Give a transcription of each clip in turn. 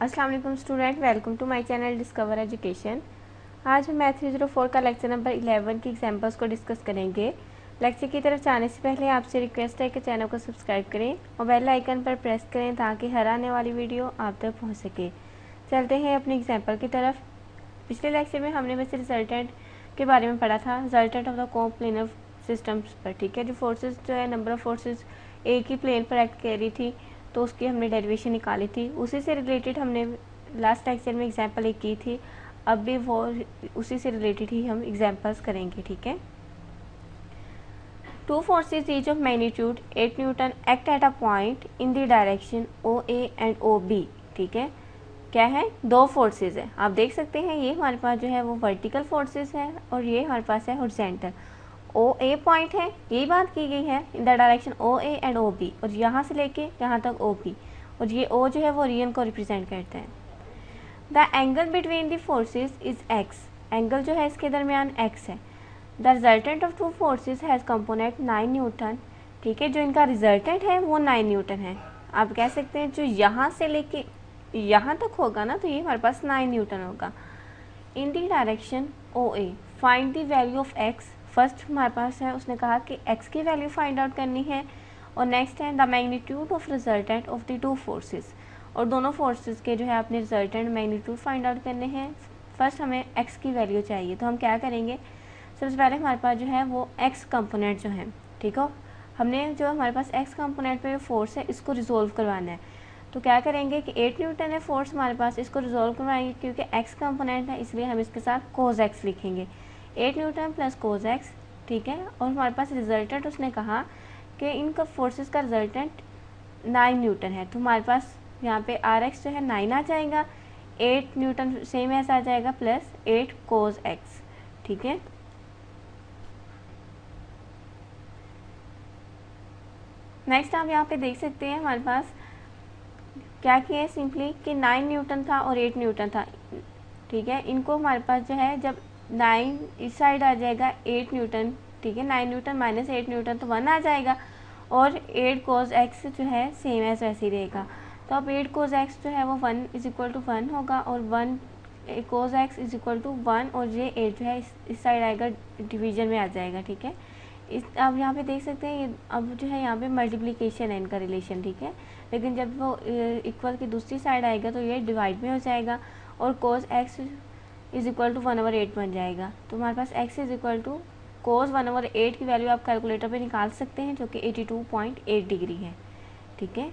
अस्सलाम वालेकुम student, welcome to my channel discover education. आज हम मैथ 304 का लेक्चर नंबर 11 की एग्जांपल्स को डिस्कस करेंगे। लेक्चर की तरफ जाने से पहले आपसे रिक्वेस्ट है कि चैनल को सब्सक्राइब करें और बेल आइकन पर प्रेस करें ताकि हर आने वाली वीडियो आप तक पहुँच सके। चलते हैं अपनी एग्जाम्पल की तरफ। पिछले लेक्चर में हमने बस रिजल्टेंट के बारे में पढ़ा था, resultant of the coplanar systems पर। ठीक है, जो फोर्सेज जो है, नंबर ऑफ फोर्सेज एक ही प्लेन पर एक्ट कर रही थी तो उसकी हमने डेरिवेशन निकाली थी। उसी से रिलेटेड हमने लास्ट लेक्चर में एग्जांपल एक की थी, अब भी वो उसी से रिलेटेड ही हम एग्जांपल्स करेंगे। ठीक है, two forces each of magnitude 8 Newton act at a point in the direction OA and OB। ठीक है, क्या है, दो फोर्सेज है। आप देख सकते हैं ये हमारे पास जो है वो वर्टिकल फोर्सेज है और ये हमारे पास है हॉरिजॉन्टल। OA पॉइंट है, यही बात की गई है, in the direction OA and OB, और यहाँ से लेके यहाँ तक OB, और ये O जो है वो ओरिजिन को रिप्रेजेंट करता है। The angle between the forces is x, angle जो है इसके दरमियान x है। The resultant of two forces has component 9 Newton. ठीक है, जो इनका रिजल्टेंट है वो 9 न्यूटन है। आप कह सकते हैं जो यहाँ से लेके यहाँ तक होगा ना, तो ये हमारे पास 9 न्यूटन होगा। In the direction OA find the value of x। First हमारे पास है, उसने कहा कि x की वैल्यू फाइंड आउट करनी है, और नेक्स्ट है the magnitude of resultant of the two forces, और दोनों फोर्सेज के जो है अपने रिजल्टेंट मैग्नीट्यूड फाइंड आउट करने हैं। फर्स्ट हमें x की वैल्यू चाहिए, तो हम क्या करेंगे, सबसे पहले हमारे पास जो है वो x कंपोनेंट जो है, ठीक है, हमने जो हमारे पास x कंपोनेंट पे फोर्स है इसको रिजोल्व करवाना है। तो क्या करेंगे कि 8 न्यूटन है फोर्स हमारे पास, इसको रिजोल्व करवाएंगे क्योंकि x कंपोनेंट है इसलिए हम इसके साथ कोस x लिखेंगे, 8 न्यूटन प्लस कोस x। ठीक है, और हमारे पास रिजल्टेंट उसने कहा कि इनका फोर्सेस का रिजल्टेंट 9 न्यूटन है, तो हमारे पास यहाँ पे Rx जो है 9 आ जाएगा, 8 न्यूटन सेम ऐसा आ जाएगा प्लस 8 कोस x। ठीक है, नेक्स्ट आप यहाँ पे देख सकते हैं हमारे पास क्या किया है, सिंपली कि 9 न्यूटन था और 8 न्यूटन था। ठीक है, इनको हमारे पास जो है जब 9 इस साइड आ जाएगा 8 न्यूटन, ठीक है, 9 न्यूटन माइनस 8 न्यूटन तो 1 आ जाएगा, और 8 कोस एक्स जो है सेम एज वैसे ही रहेगा। तो अब 8 कोस एक्स जो है वो 1 इज इक्वल टू 1 होगा, और 1 cos x is equal to 1, और ये 8 जो है इस साइड आएगा, डिवीजन में आ जाएगा। ठीक है, इस आप यहाँ पे देख सकते हैं ये अब जो है यहाँ पे मल्टीप्लिकेशन है इनका रिलेशन। ठीक है, लेकिन जब वो इक्वल की दूसरी साइड आएगा तो ये डिवाइड में हो जाएगा, और cos x is equal to 1/8 बन जाएगा। तो हमारे पास x is equal to cos 1/8 की वैल्यू आप कैलकुलेटर पे निकाल सकते हैं, जो कि 82.8 डिग्री है। ठीक है,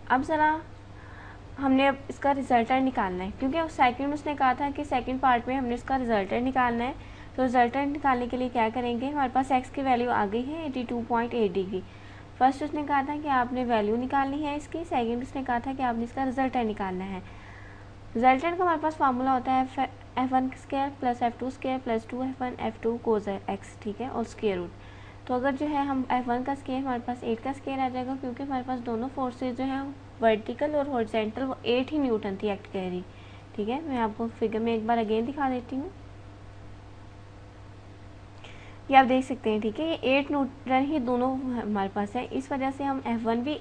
अब ज़रा हमने अब इसका रिजल्टेंट निकालना है, क्योंकि सेकंड उसने कहा था कि सेकंड पार्ट में हमने इसका रिजल्टेंट निकालना है। तो रिजल्टेंट निकालने के लिए क्या करेंगे, हमारे पास x की वैल्यू आ गई है 82.8 डिग्री। फर्स्ट उसने कहा था कि आपने वैल्यू निकालनी है इसकी, सेकंड उसने कहा था कि आपने इसका रिजल्टेंट निकालना है। रिजल्टेंट का हमारे पास फार्मूला होता है f1 square plus f2 square plus 2f1 f2 कोस x। ठीक है, और स्क्वायर रूट। तो अगर जो है हम f1 का स्क्वायर हमारे पास 8 का स्क्वायर आ जाएगा, क्योंकि हमारे पास दोनों फोर्सेज जो है वर्टिकल और हॉरिजॉन्टल वो 8 ही न्यूटन थी एक्ट कर रही। ठीक है, मैं आपको फिगर में एक बार अगेन दिखा देती हूँ, ये आप देख सकते हैं। ठीक है, ये 8 न्यूटन ही दोनों हमारे पास है, इस वजह से हम f1 भी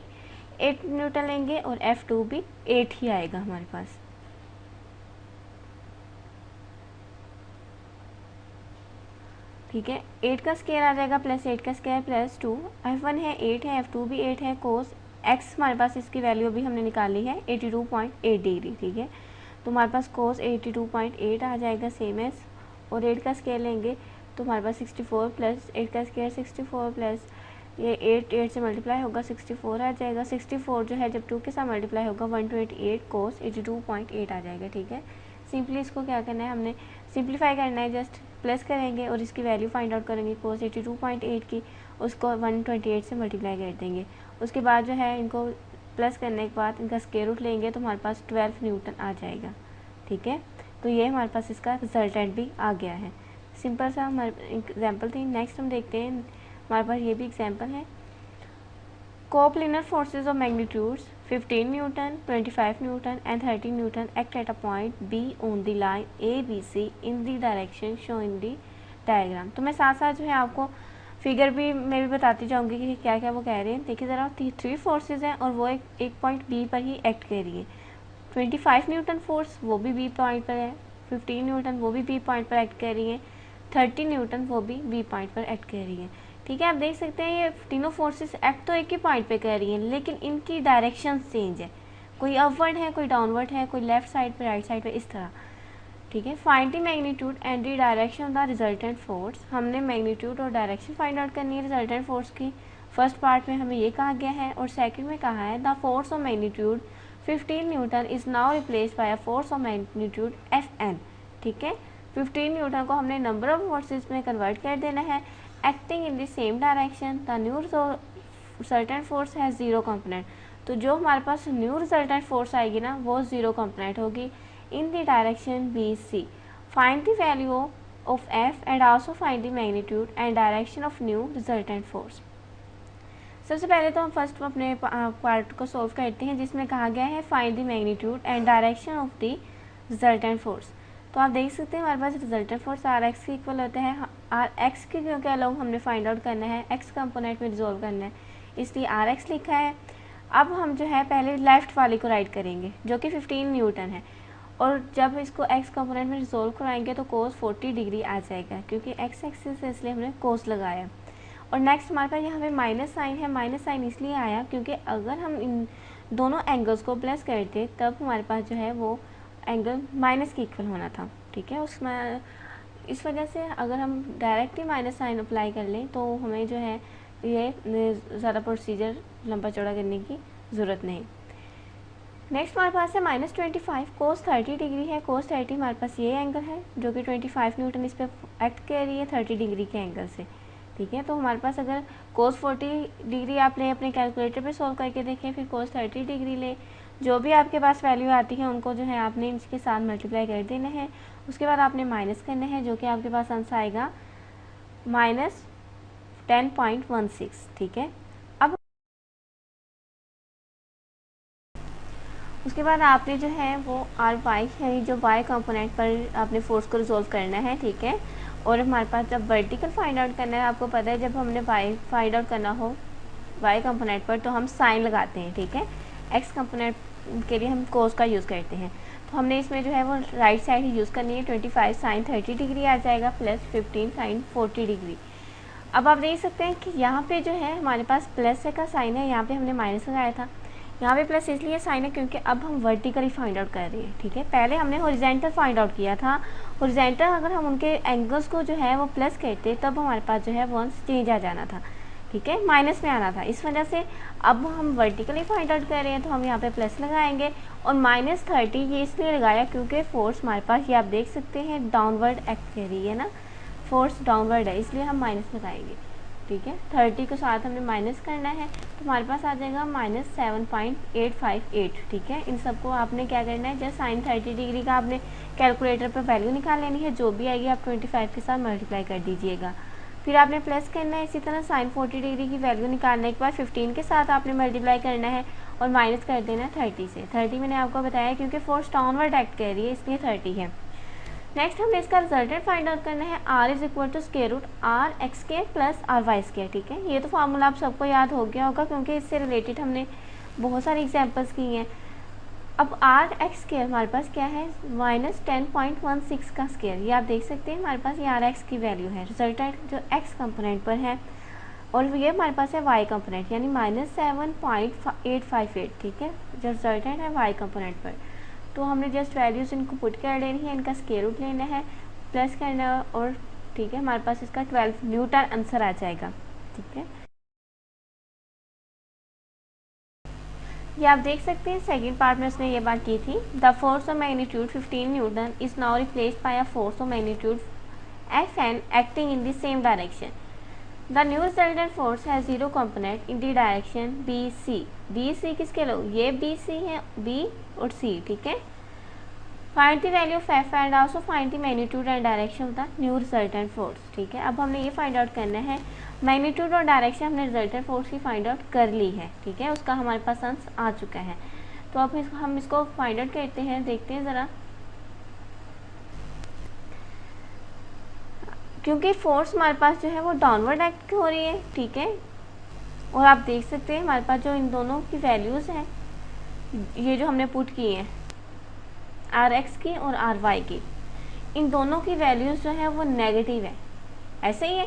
8 न्यूटन लेंगे और f2 भी 8 ही आएगा हमारे पास। ठीक है, 8 का स्क्वायर आ जाएगा प्लस 8 का स्क्वायर प्लस 2, f1 है 8 है, f2 भी 8 है, कोस x हमारे पास इसकी वैल्यू भी हमने निकाली है 82.8 डिग्री। ठीक है, तो हमारे पास कोस 82.8 आ जाएगा सेम एज, और 8 का स्क्वायर लेंगे तो हमारे पास 64 प्लस 8 का स्क्वायर 64 प्लस ये 8 से मल्टीप्लाई होगा 64 आ जाएगा। 64 जो है जब 2 के साथ मल्टीप्लाई होगा 128 कोस 82.8 आ जाएगा। ठीक है, सिंपली इसको क्या करना है, हमने सिंप्लीफाई करना है, जस्ट प्लस करेंगे और इसकी वैल्यू फाइंड आउट करेंगे कोस 82.8 की, उसको 128 से मल्टीप्लाई कर देंगे। उसके बाद जो है इनको प्लस करने के बाद इनका स्क्वायर रूट लेंगे तो हमारे पास 12 न्यूटन आ जाएगा। ठीक है, तो ये हमारे पास इसका रिजल्टेंट भी आ गया है। सिंपल सा हमारे एग्जाम्पल थी। नेक्स्ट हम देखते हैं, हमारे पास ये भी एग्जाम्पल है। Coplanar forces of magnitudes 15 Newton, 25 newton and 30 Newton act at a point B on the line ABC in the direction show in the diagram. तो मैं साथ साथ जो है आपको फिगर भी मैं भी बताती जाऊंगी कि क्या क्या वो कह रहे हैं। देखिए ज़रा, 3 फोर्सेज हैं और वो एक पॉइंट बी पर ही एक्ट कर रही है। 25 न्यूटन फोर्स वो भी बी पॉइंट पर है, 15 न्यूटन वो भी बी पॉइंट पर एक्ट कर रही है, 30 न्यूटन वो भी बी पॉइंट पर एक्ट कर रही है। ठीक है, आप देख सकते हैं ये तीनों फोर्सेस एक्ट तो एक ही पॉइंट पे कर रही हैं, लेकिन इनकी डायरेक्शन चेंज है, कोई अपवर्ड है, कोई डाउनवर्ड है, कोई लेफ्ट साइड पे, राइट साइड पे, इस तरह। ठीक है, find the magnitude and the direction of the resultant force. हमने मैग्नीट्यूड और डायरेक्शन फाइंड आउट करनी है रिजल्टेंट फोर्स की। फर्स्ट पार्ट में हमें ये कहा गया है और सेकंड में कहा है the force of magnitude 15 Newton is now replaced by a force of magnitude Fn। ठीक है, 15 न्यूटन को हमने नंबर ऑफ फोर्सेस में कन्वर्ट कर देना है acting in the same direction. The new resultant force has zero component. तो जो हमारे पास न्यू रिजल्टेंट फोर्स आएगी ना, वो जीरो कंपोनेंट होगी in the direction BC. Find the value of F and also find the magnitude and direction of new resultant force. सबसे पहले तो हम फर्स्ट अपने पार्ट को सॉल्व करते हैं जिसमें कहा गया है find the magnitude and direction of the resultant force. तो आप देख सकते हैं हमारे पास रिजल्टेंट फोर्स आर एक्स के इक्वल होते हैं। आर एक्स के क्योंकि अलाउ हमने फाइंड आउट करना है, एक्स कंपोनेंट में रिजोल्व करना है, इसलिए आर एक्स लिखा है। अब हम जो है पहले लेफ्ट वाले को राइट करेंगे जो कि 15 न्यूटन है, और जब इसको x कंपोनेंट में रिजोल्व कराएंगे तो कोस 40 डिग्री आ जाएगा क्योंकि x एक्सिस है इसलिए हमने कोस लगाया। और नेक्स्ट हमारे पास यहाँ पे माइनस साइन है। माइनस साइन इसलिए आया क्योंकि अगर हम इन दोनों एंगल्स को प्लस करते तब हमारे पास जो है वो एंगल माइनस के इक्वल होना था। ठीक है, उसमें इस वजह से अगर हम डायरेक्टली माइनस साइन अप्लाई कर लें तो हमें जो है ये ज़्यादा प्रोसीजर लंबा चौड़ा करने की ज़रूरत नहीं। नेक्स्ट हमारे पास है -25 कोस 30 डिग्री है। कोस 30 हमारे पास ये एंगल है जो कि 25 न्यूटन इस पर एक्ट कर रही है 30 डिग्री के एंगल से। ठीक है, तो हमारे पास अगर कोस 40 डिग्री आप ले अपने कैलकुलेटर पे सॉल्व करके देखें, फिर कोस 30 डिग्री ले, जो भी आपके पास वैल्यू आती है उनको जो है आपने इसके साथ मल्टीप्लाई कर देना है। उसके बाद आपने माइनस करना है जो कि आपके पास आंसर आएगा -10.16। ठीक है, अब उसके बाद आपने जो है वो आर वाई यानी जो वाई कंपोनेंट पर आपने फोर्स को रिजोल्व करना है। ठीक है, और हमारे पास जब वर्टिकल फाइंड आउट करना है, आपको पता है जब हमने वाई फाइंड आउट करना हो वाई कंपोनेंट पर तो हम साइन लगाते हैं। ठीक है, एक्स कंपोनेंट के लिए हम कोस का यूज़ करते हैं, तो हमने इसमें जो है वो राइट साइड ही यूज़ करनी है। 25 साइन 30 डिग्री आ जाएगा प्लस 15 साइन 40 डिग्री। अब आप देख सकते हैं कि यहाँ पे जो है हमारे पास प्लस का साइन है, यहाँ पे हमने माइनस लगाया था, यहाँ पे प्लस इसलिए साइन है क्योंकि अब हम वर्टिकली फाइंड आउट कर रहे हैं। ठीक है, पहले हमने हॉरिजॉन्टल फाइंड आउट किया था। हॉरिजॉन्टल अगर हम उनके एंगल्स को जो है वो प्लस करते तब हमारे पास जो है वंस चेंज आ जाना था। ठीक है, माइनस में आना था। इस वजह से अब हम वर्टिकली फाइंड आउट कर रहे हैं तो हम यहाँ पे प्लस लगाएंगे। और -30 ये इसलिए लगाया क्योंकि फोर्स हमारे पास ये आप देख सकते हैं डाउनवर्ड एक्ट कर रही है ना, फोर्स डाउनवर्ड है इसलिए हम माइनस लगाएंगे। ठीक है, 30 के साथ हमने माइनस करना है तो हमारे पास आ जाएगा -7.858। ठीक है, इन सबको आपने क्या करना है, जस्ट साइन 30 डिग्री का आपने कैलकुलेटर पर वैल्यू निकाल लेनी है, जो भी आएगी आप 25 के साथ मल्टीप्लाई कर दीजिएगा। फिर आपने प्लस करना है, इसी तरह साइन 40 डिग्री की वैल्यू निकालने के बाद 15 के साथ आपने मल्टीप्लाई करना है और माइनस कर देना है 30 से। 30 मैंने आपको बताया क्योंकि फोर्स डाउनवर्ड एक्ट कर रही है इसलिए 30 है। नेक्स्ट हमने इसका रिजल्टेंट फाइंड आउट करना है। r is equal to square root R X square plus R Y square. ठीक है, ये तो फार्मूला आप सबको याद हो गया होगा क्योंकि इससे रिलेटेड हमने बहुत सारी एग्जांपल्स की हैं। अब आर एक्स स्क्वायर हमारे पास क्या है, -10.16 का स्क्वायर। ये आप देख सकते हैं हमारे पास ये आर एक्स की वैल्यू है, रिजल्टेंट जो एक्स कंपोनेंट पर है, और ये हमारे पास है वाई कंपोनेंट यानी -7.858। ठीक है, जो रिजल्टेंट है वाई कंपोनेंट पर, तो हमने जस्ट वैल्यूज इनको पुट कर लेनी है, इनका स्क्वायर रूट लेना है, प्लस करना है, और ठीक है हमारे पास इसका 12 न्यूटन आंसर आ जाएगा। ठीक है, ये आप देख सकते हैं सेकंड पार्ट में उसने ये बात की थी, the force of magnitude 15 Newton is now replaced by a force of magnitude Fn acting in the same direction. The new resultant force has zero component in the direction BC। BC किसके लोग, ये BC है, B और C। ठीक है, find the value of F and also find the magnitude and direction of the new resultant force. ठीक है, अब हमने ये फाइंड आउट करना है, मैग्नीट्यूड और डायरेक्शन हमने रिजल्टेंट फोर्स की फाइंड आउट कर ली है। ठीक है, उसका हमारे पास आंसर आ चुका है, तो अब हम इसको फाइंड आउट करते हैं, देखते हैं ज़रा। क्योंकि फोर्स हमारे पास जो है वो डाउनवर्ड एक्ट हो रही है, ठीक है। और आप देख सकते हैं हमारे पास जो इन दोनों की वैल्यूज़ हैं, ये जो हमने पुट की हैं आर एक्स की और आर वाई की, इन दोनों की वैल्यूज़ जो है वो नेगेटिव है, ऐसे ही है।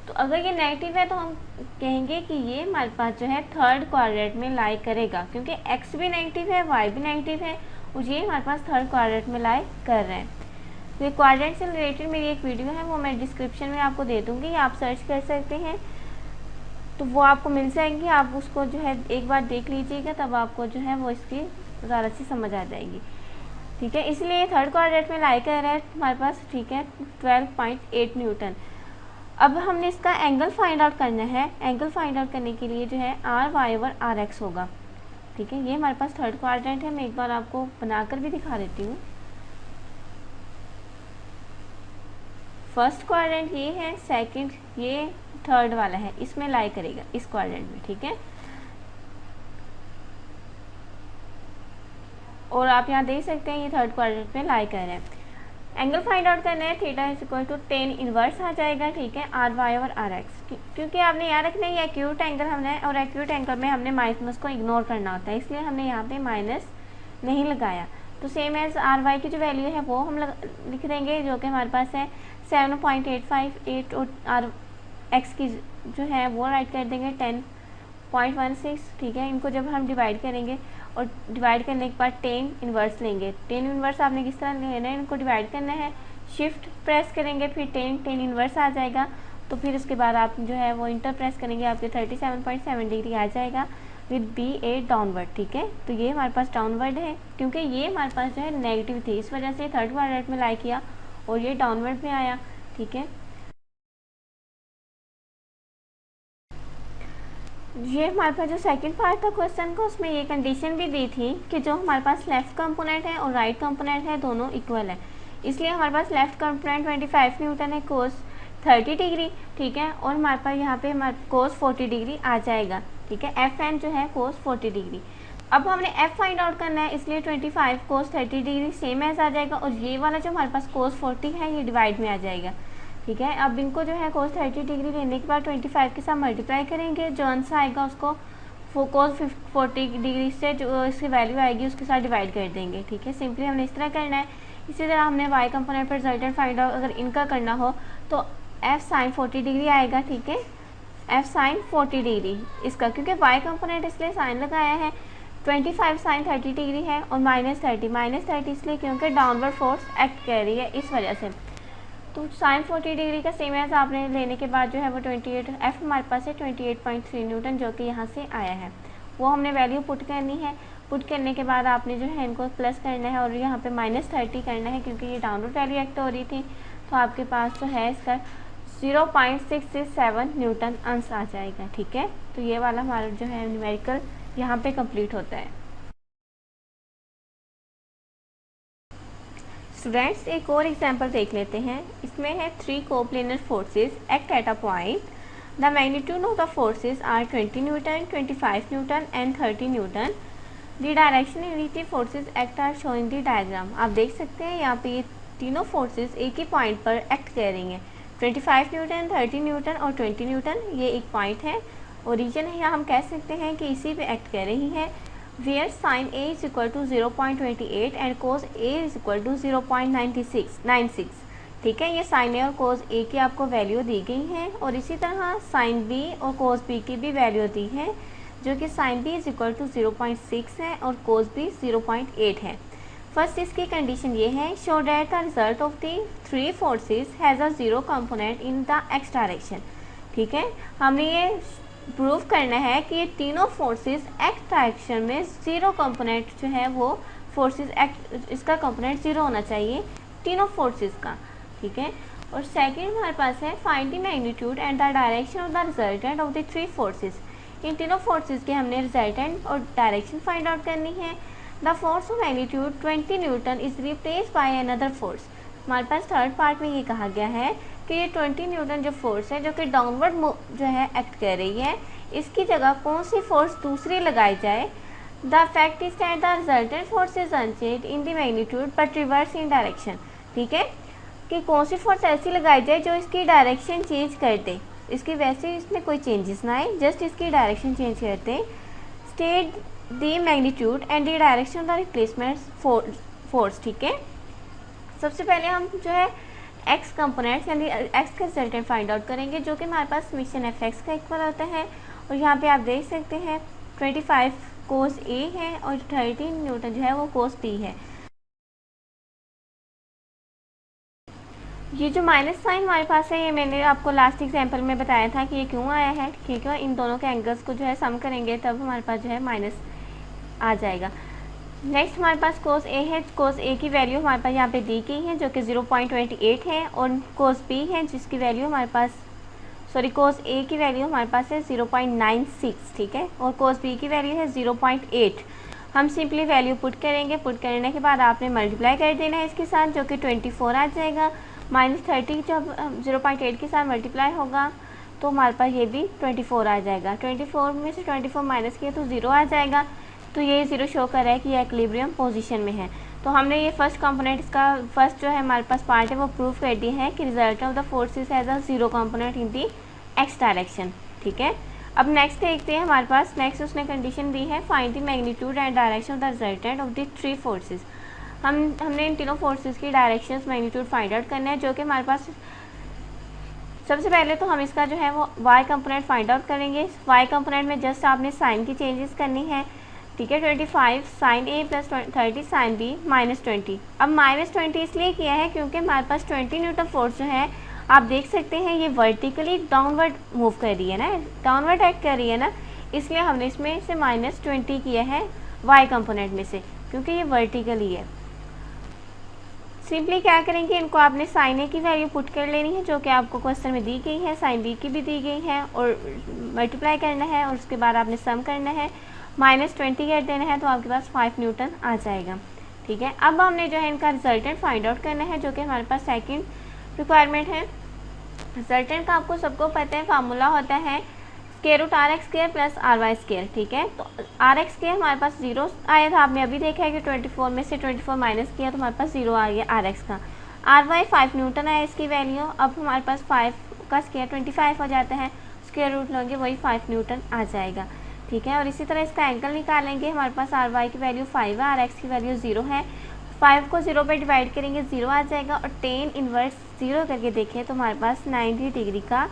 तो अगर ये नेगेटिव है तो हम कहेंगे कि ये हमारे पास जो है थर्ड क्वाड्रेंट में लाई करेगा, क्योंकि एक्स भी नेगेटिव है, वाई भी नेगेटिव है और ये हमारे पास थर्ड क्वाड्रेंट में लाई कर रहे हैं। तो ये क्वाड्रेंट से रिलेटेड मेरी एक वीडियो है, वो मैं डिस्क्रिप्शन में आपको दे दूँगी, आप सर्च कर सकते हैं, तो वो आपको मिल जाएंगी। आप उसको जो है एक बार देख लीजिएगा, तब आपको जो है वो इसकी ज़्यादा सी समझ आ जाएगी, ठीक है। इसलिए थर्ड क्वाड्रेंट में लाई कर रहा है हमारे पास, ठीक है, 12.8 न्यूटन। अब हमने इसका एंगल फाइंड आउट करना है। एंगल फाइंड आउट करने के लिए जो है R Y over R X होगा, ठीक है। ये हमारे पास थर्ड क्वाड्रेंट है, मैं एक बार आपको बनाकर भी दिखा देती हूँ। फर्स्ट क्वाड्रेंट ये है, सेकंड ये थर्ड वाला है, इसमें लाई करेगा इस क्वाड्रेंट में, ठीक है। और आप यहाँ देख सकते हैं ये थर्ड क्वाड्रेंट में लाई कर रहे हैं। एंगल फाइंड आउट करना है, theta is equal to tan inverse आ जाएगा, ठीक है, आर वाई और आर एक्स। क्योंकि आपने याद रखना है ये एक्यूट एंगल हमने, और एक्यूट एंगल में हमने माइनस को इग्नोर करना होता है, इसलिए हमने यहाँ पे माइनस नहीं लगाया। तो सेम एज आर वाई की जो वैल्यू है वो हम लिख देंगे, जो कि हमारे पास है 7.858, और आर एक्स की जो है वो राइट कर देंगे 10.16, ठीक है। इनको जब हम डिवाइड करेंगे और डिवाइड करने के बाद टेन इन्वर्स लेंगे। टेन इन्वर्स आपने किस तरह लेना है, इनको डिवाइड करना है, शिफ्ट प्रेस करेंगे, फिर टेन इन्वर्स आ जाएगा। तो फिर उसके बाद आप जो है वो इंटर प्रेस करेंगे, आपके 37.7 डिग्री आ जाएगा विद बी ए डाउनवर्ड, ठीक है। तो ये हमारे पास डाउनवर्ड है, क्योंकि ये हमारे पास जो है नेगेटिव थी, इस वजह से थर्ड क्वाड्रेंट में लाई किया और ये डाउनवर्ड में आया, ठीक है। ये हमारे पास जो सेकंड पार्ट था क्वेश्चन का, उसमें ये कंडीशन भी दी थी कि जो हमारे पास लेफ्ट कंपोनेंट है और राइट कंपोनेंट है दोनों इक्वल है, इसलिए हमारे पास लेफ्ट कंपोनेंट 25 न्यूटन है कोस 30 डिग्री, ठीक है। और हमारे पास यहाँ पे हमारे कोस 40 डिग्री आ जाएगा, ठीक है। एफ एन जो है कोस 40 डिग्री। अब हमने एफ फाइंड आउट करना है, इसलिए 25 कोस 30 डिग्री सेम एज आ जाएगा, और ये वाला जो हमारे पास कोस 40 है ये डिवाइड में आ जाएगा, ठीक है। अब इनको जो है कोस 30 डिग्री लेने के बाद 25 के साथ मल्टीप्लाई करेंगे, जो आंसर आएगा उसको कोस 40 डिग्री से जो इसकी वैल्यू आएगी उसके साथ डिवाइड कर देंगे, ठीक है। सिंपली हमने इस तरह करना है। इसी तरह हमने वाई कंपोनेंट पर रिजल्टेंट फाइंड आउट अगर इनका करना हो तो एफ साइन 40 डिग्री आएगा, ठीक है, एफ साइन 40 डिग्री इसका, क्योंकि वाई कंपोनेंट इसलिए साइन लगाया है, 25 साइन 30 डिग्री है, और -30 इसलिए क्योंकि डाउनवर्ड फोर्स एक्ट कर रही है, इस वजह से। तो साइन 40 डिग्री का सेम एज आपने लेने के बाद जो है वो 28 एफ हमारे पास है 28.3 न्यूटन, जो कि यहाँ से आया है, वो हमने वैल्यू पुट करनी है। पुट करने के बाद आपने जो है इनको प्लस करना है और यहाँ पे -30 करना है, क्योंकि ये डाउनवर्ड वैल्यू एक्ट हो रही थी। तो आपके पास जो है इसका 0.667 न्यूटन आंसर आ जाएगा, ठीक है। तो ये वाला हमारा जो है न्यूमेरिकल यहाँ पे कंप्लीट होता है। स्टूडेंट्स एक और एग्जांपल देख लेते हैं। इसमें है 3 coplanar forces act at a point. The magnitude of the forces are 20 newton, 25 newton and 30 newton. The direction in which the forces act are shown in the diagram. आप देख सकते हैं यहाँ पे ये तीनों फोर्सेस एक ही पॉइंट पर एक्ट कर रही हैं, 25 न्यूटन, 30 न्यूटन और 20 न्यूटन। ये एक पॉइंट है, ओरिजिन है, हम कह सकते हैं कि इसी पे एक्ट कर रही है। Where sin A is equal to 0.28 and cos A is equal to 0.96, ठीक है। ये sin A और cos A की आपको वैल्यू दी गई है, और इसी तरह sin B और cos B की भी वैल्यू दी है, जो कि sin B is equal to 0.6 है और cos B 0.8 है। फर्स्ट इसकी कंडीशन ये है, show that the result of the 3 forces has a zero component in the x direction, ठीक है। हमने ये प्रूव करना है कि ये तीनों फोर्सेस एक्स डायरेक्शन में जीरो कंपोनेंट जो है वो फोर्सेस एक्ट, इसका कंपोनेंट जीरो होना चाहिए तीनों फोर्सेस का, ठीक है। और सेकंड हमारे पास है find the magnitude and the direction of the resultant of the 3 forces. इन तीनों फोर्सेस के हमने रिजल्टेंट और डायरेक्शन फाइंड आउट करनी है। The force of magnitude 20 Newton is replace by another force. हमारे पास थर्ड पार्ट में ये कहा गया है कि ये 20 न्यूटन जो फोर्स है, जो कि डाउनवर्ड जो है एक्ट कर रही है, इसकी जगह कौन सी फोर्स दूसरी लगाई जाए। The fact is that the resultant force is unchanged in the magnitude but reverse in direction, ठीक है। कि कौन सी फोर्स ऐसी लगाई जाए जो इसकी डायरेक्शन चेंज कर दे, इसकी वैसे इसमें कोई चेंजेस ना आए, जस्ट इसकी डायरेक्शन चेंज करते हैं। State the magnitude and the direction of the replacement force. ठीक है, सबसे पहले हम जो है एक्स कंपोनेंट्स यानी एक्स का रिजल्टेंट फाइंड आउट करेंगे, जो कि हमारे पास समेशन एफ एक्स का इक्वल होता है। और यहाँ पे आप देख सकते हैं 25 कोस ए है और 13 न्यूटन जो है वो कोस बी है। ये जो माइनस साइन हमारे पास है, ये मैंने आपको लास्ट एग्जांपल में बताया था कि ये क्यों आया है, ठीक है। इन दोनों के एंगल्स को जो है सम करेंगे तब हमारे पास जो है माइनस आ जाएगा। नेक्स्ट हमारे पास कोस ए है। कोस ए की वैल्यू हमारे पास यहाँ पे दी गई है जो कि 0.28 है, और कोस बी है जिसकी वैल्यू हमारे पास कोस ए की वैल्यू हमारे पास है 0.96, ठीक है, और कोस बी की वैल्यू है 0.8। हम सिंपली वैल्यू पुट करेंगे, पुट करने के बाद आपने मल्टीप्लाई कर देना है इसके साथ, जो कि 24 आ जाएगा। -30 जब 0.8 के साथ मल्टीप्लाई होगा तो हमारे पास ये भी 24 आ जाएगा। 24 में से 24 माइनस किया तो 0 आ जाएगा। तो ये 0 शो कर रहा है कि ये इक्विलिब्रियम पोजीशन में है। तो हमने ये फर्स्ट कंपोनेंट, इसका फर्स्ट जो है हमारे पास पार्ट है वो प्रूव कर दिया है कि result of the forces has a 0 component in the x direction, ठीक है। अब नेक्स्ट देखते हैं, हमारे पास नेक्स्ट उसने कंडीशन दी है, find the magnitude and direction of the resultant of the 3 forces. हमने इन तीनों फोर्सेस की डायरेक्शंस मैग्नीट्यूड फाइंड आउट करना है, जो कि हमारे पास सबसे पहले तो हम इसका जो है वो y कंपोनेंट फाइंड आउट करेंगे। y कंपोनेंट में जस्ट आपने साइन की चेंजेस करनी है, ठीक है। 25 साइन ए प्लस 30 साइन बी -20। अब -20 इसलिए किया है क्योंकि हमारे पास 20 न्यूटन फोर्स जो है आप देख सकते हैं ये वर्टिकली डाउनवर्ड मूव कर रही है ना, डाउनवर्ड एक्ट कर रही है ना, इसलिए हमने इसमें से -20 किया है y कंपोनेंट में से, क्योंकि ये वर्टिकली है। सिंपली क्या करेंगे, इनको आपने साइन ए की वैल्यू पुट कर लेनी है जो कि आपको क्वेश्चन में दी गई है, साइन बी की भी दी गई है, और मल्टीप्लाई करना है और उसके बाद आपने सम करना है, -20 कर देना है तो आपके पास 5 न्यूटन आ जाएगा, ठीक है। अब हमने जो है इनका रिजल्टेंट फाइंड आउट करना है, जो कि हमारे पास सेकंड रिक्वायरमेंट है। रिजल्टेंट का आपको सबको पता है, फार्मूला होता है √RX² + RY², ठीक है। तो RX² हमारे पास 0 आया था, आपने अभी देखा है कि 24 में से 24 माइनस किया तो हमारे पास 0 आ गया RX का। RY 5 न्यूटन है इसकी वैल्यू। अब हमारे पास 5 का स्क्वायर 25 हो जाता है, स्क्वायर रूट लोगे वही 5 न्यूटन आ जाएगा, ठीक है। और इसी तरह इसका एंगल निकालेंगे, हमारे पास RY की वैल्यू 5 है, RX की वैल्यू 0 है। 5 को 0 पे डिवाइड करेंगे 0 आ जाएगा, और tan इनवर्स 0 करके देखें तो हमारे पास 90 डिग्री का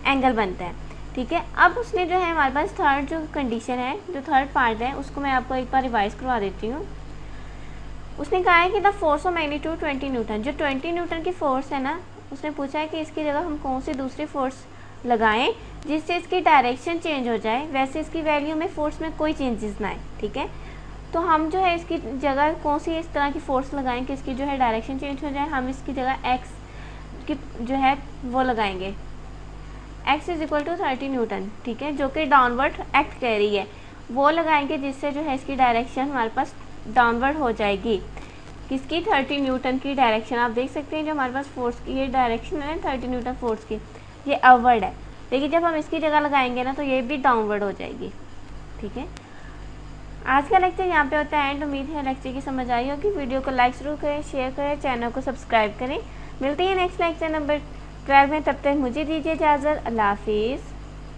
एंगल बनता है, ठीक है। अब उसने जो है हमारे पास थर्ड जो कंडीशन है, जो थर्ड पार्ट है, उसको मैं आपको एक बार रिवाइज करवा देती हूँ। उसने कहा है कि the force of magnitude 20 Newton, जो 20 न्यूटन की फोर्स है ना, उसने पूछा है कि इसकी जगह हम कौन सी दूसरी फोर्स लगाएं जिससे इसकी डायरेक्शन चेंज हो जाए, वैसे इसकी वैल्यू में फोर्स में कोई चेंजेस ना आए, ठीक है। तो हम जो है इसकी जगह कौन सी इस तरह की फोर्स लगाएं कि इसकी जो है डायरेक्शन चेंज हो जाए। हम इसकी जगह एक्स की जो है वो लगाएंगे, x = 30 न्यूटन, ठीक है, जो कि डाउनवर्ड एक्ट कर रही है, वो लगाएंगे जिससे जो है इसकी डायरेक्शन हमारे पास डाउनवर्ड हो जाएगी। किसकी? 30 न्यूटन की डायरेक्शन। आप देख सकते हैं जो हमारे पास फोर्स की ये डायरेक्शन है 30 न्यूटन फोर्स की, ये अपवर्ड है, लेकिन जब हम इसकी जगह लगाएंगे ना तो ये भी डाउनवर्ड हो जाएगी, ठीक है। आज का लेक्चर यहाँ पे होता है एंड। उम्मीद है लेक्चर की समझ आई होगी। वीडियो को लाइक जरूर करें, शेयर करें, चैनल को सब्सक्राइब करें। मिलते हैं नेक्स्ट लेक्चर नंबर 12 में, तब तक मुझे दीजिए इजाज़त। अल्लाह हाफिज़।